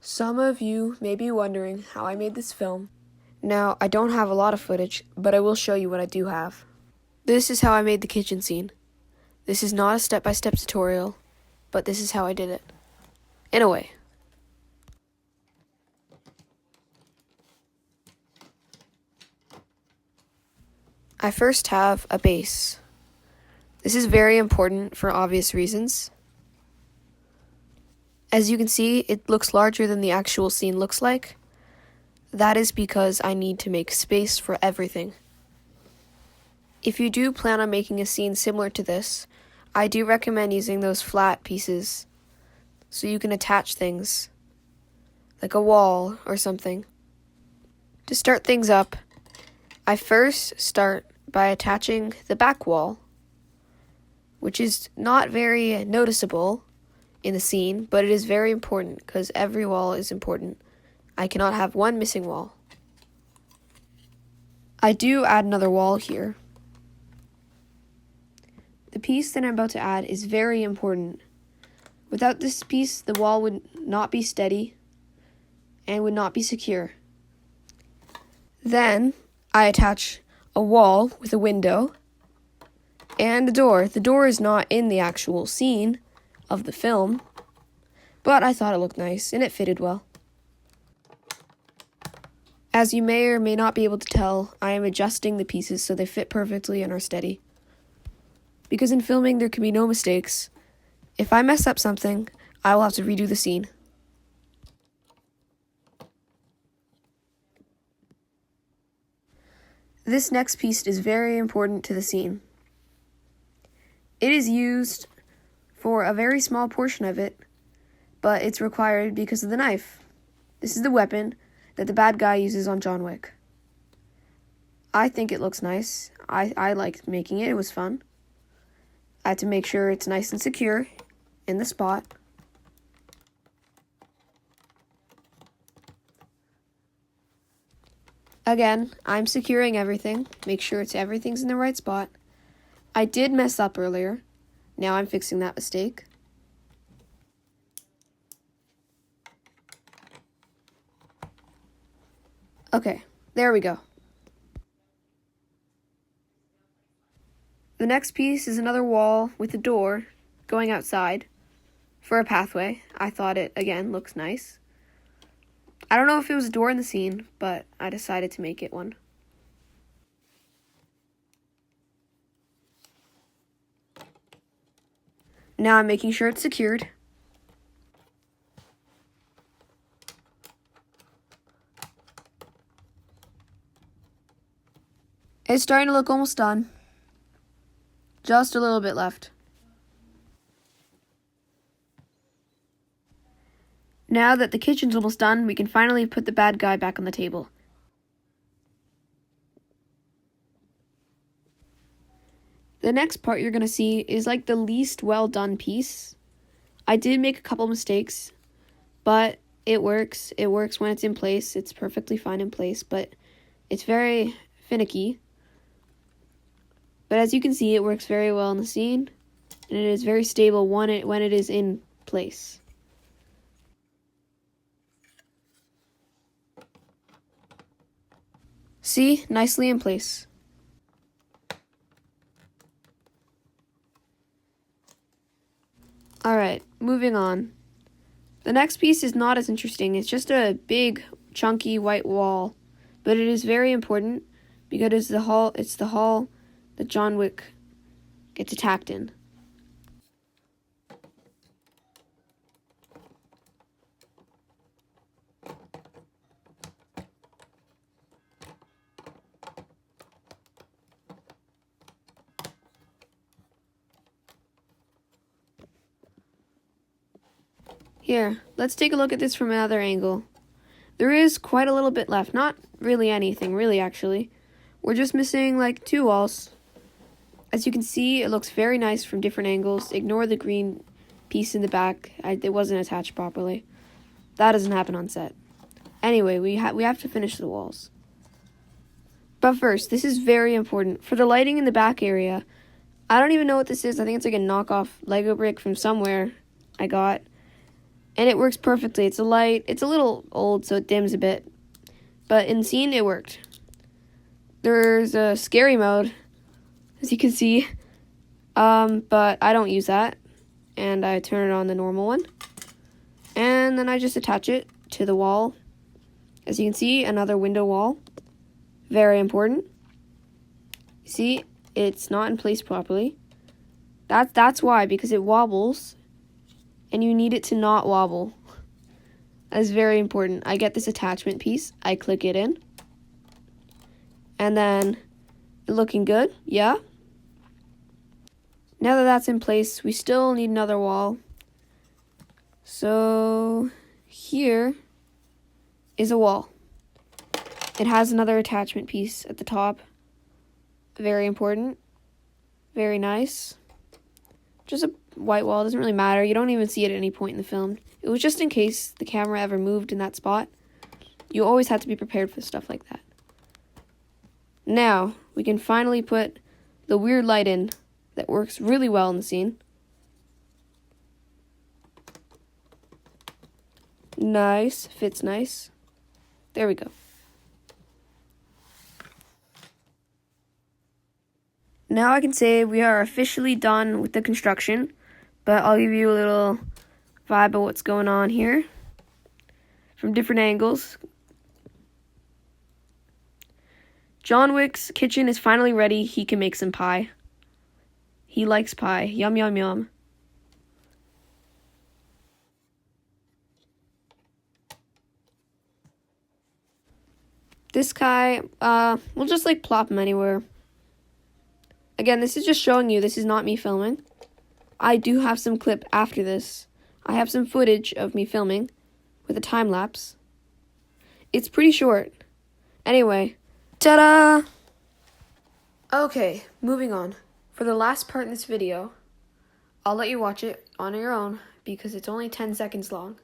Some of you may be wondering how I made this film. Now, I don't have a lot of footage, but I will show you what I do have. This is how I made the kitchen scene. This is not a step-by-step tutorial, but this is how I did it. In a way. I first have a base. This is very important for obvious reasons. As you can see, it looks larger than the actual scene looks like. That is because I need to make space for everything. If you do plan on making a scene similar to this, I do recommend using those flat pieces so you can attach things, like a wall or something. To start things up, I first start by attaching the back wall, which is not very noticeable in the scene, but it is very important because every wall is important. I cannot have one missing wall. I do add another wall here. The piece that I'm about to add is very important. Without this piece, the wall would not be steady and would not be secure. Then I attach a wall with a window and a door. The door is not in the actual scene of the film, but I thought it looked nice and it fitted well. As you may or may not be able to tell, I am adjusting the pieces so they fit perfectly and are steady. Because in filming there can be no mistakes. If I mess up something, I will have to redo the scene. This next piece is very important to the scene. It is used for a very small portion of it, but it's required because of the knife. This is the weapon that the bad guy uses on John Wick. I think it looks nice. I liked making it. It was fun. I had to make sure it's nice and secure in the spot. Again, I'm securing everything. Make sure everything's in the right spot. I did mess up earlier. Now I'm fixing that mistake. Okay, there we go. The next piece is another wall with a door going outside for a pathway. I thought it, again, looks nice. I don't know if it was a door in the scene, but I decided to make it one. Now I'm making sure it's secured. It's starting to look almost done. Just a little bit left. Now that the kitchen's almost done, we can finally put the bad guy back on the table. The next part you're going to see is like the least well done piece. I did make a couple mistakes, but it works. It works when it's in place. It's perfectly fine in place, but it's very finicky. But as you can see, it works very well in the scene, and it is very stable when it is in place. See? Nicely in place. Alright, moving on. The next piece is not as interesting. It's just a big, chunky white wall, but it is very important because it's the hall that John Wick gets attacked in. Here, let's take a look at this from another angle. There is quite a little bit left. Not really anything, really, actually. We're just missing, like, 2 walls. As you can see, it looks very nice from different angles. Ignore the green piece in the back. It wasn't attached properly. That doesn't happen on set. Anyway, we have to finish the walls. But first, this is very important. For the lighting in the back area, I don't even know what this is. I think it's like a knockoff Lego brick from somewhere I got. And it works perfectly. It's a light. It's a little old, so it dims a bit. But in scene, it worked. There's a scary mode, as you can see. But I don't use that. And I turn it on the normal one. And then I just attach it to the wall. As you can see, another window wall. Very important. You see, it's not in place properly. That's why, because it wobbles. And you need it to not wobble. That's very important. I get this attachment piece. I click it in. And then, looking good, yeah. Now that that's in place, we still need another wall. So, here is a wall. It has another attachment piece at the top. Very important. Very nice. Just a white wall, doesn't really matter. You don't even see it at any point in the film. It was just in case the camera ever moved in that spot. You always have to be prepared for stuff like that. Now, we can finally put the weird light in that works really well in the scene. Nice, fits nice. There we go. Now I can say we are officially done with the construction, but I'll give you a little vibe of what's going on here from different angles. John Wick's kitchen is finally ready. He can make some pie. He likes pie. Yum, yum, yum. This guy, we'll just like plop him anywhere. Again, this is just showing you this is not me filming. I do have some clip after this. I have some footage of me filming with a time lapse. It's pretty short. Anyway, ta-da! Okay, moving on. For the last part in this video, I'll let you watch it on your own because it's only 10 seconds long.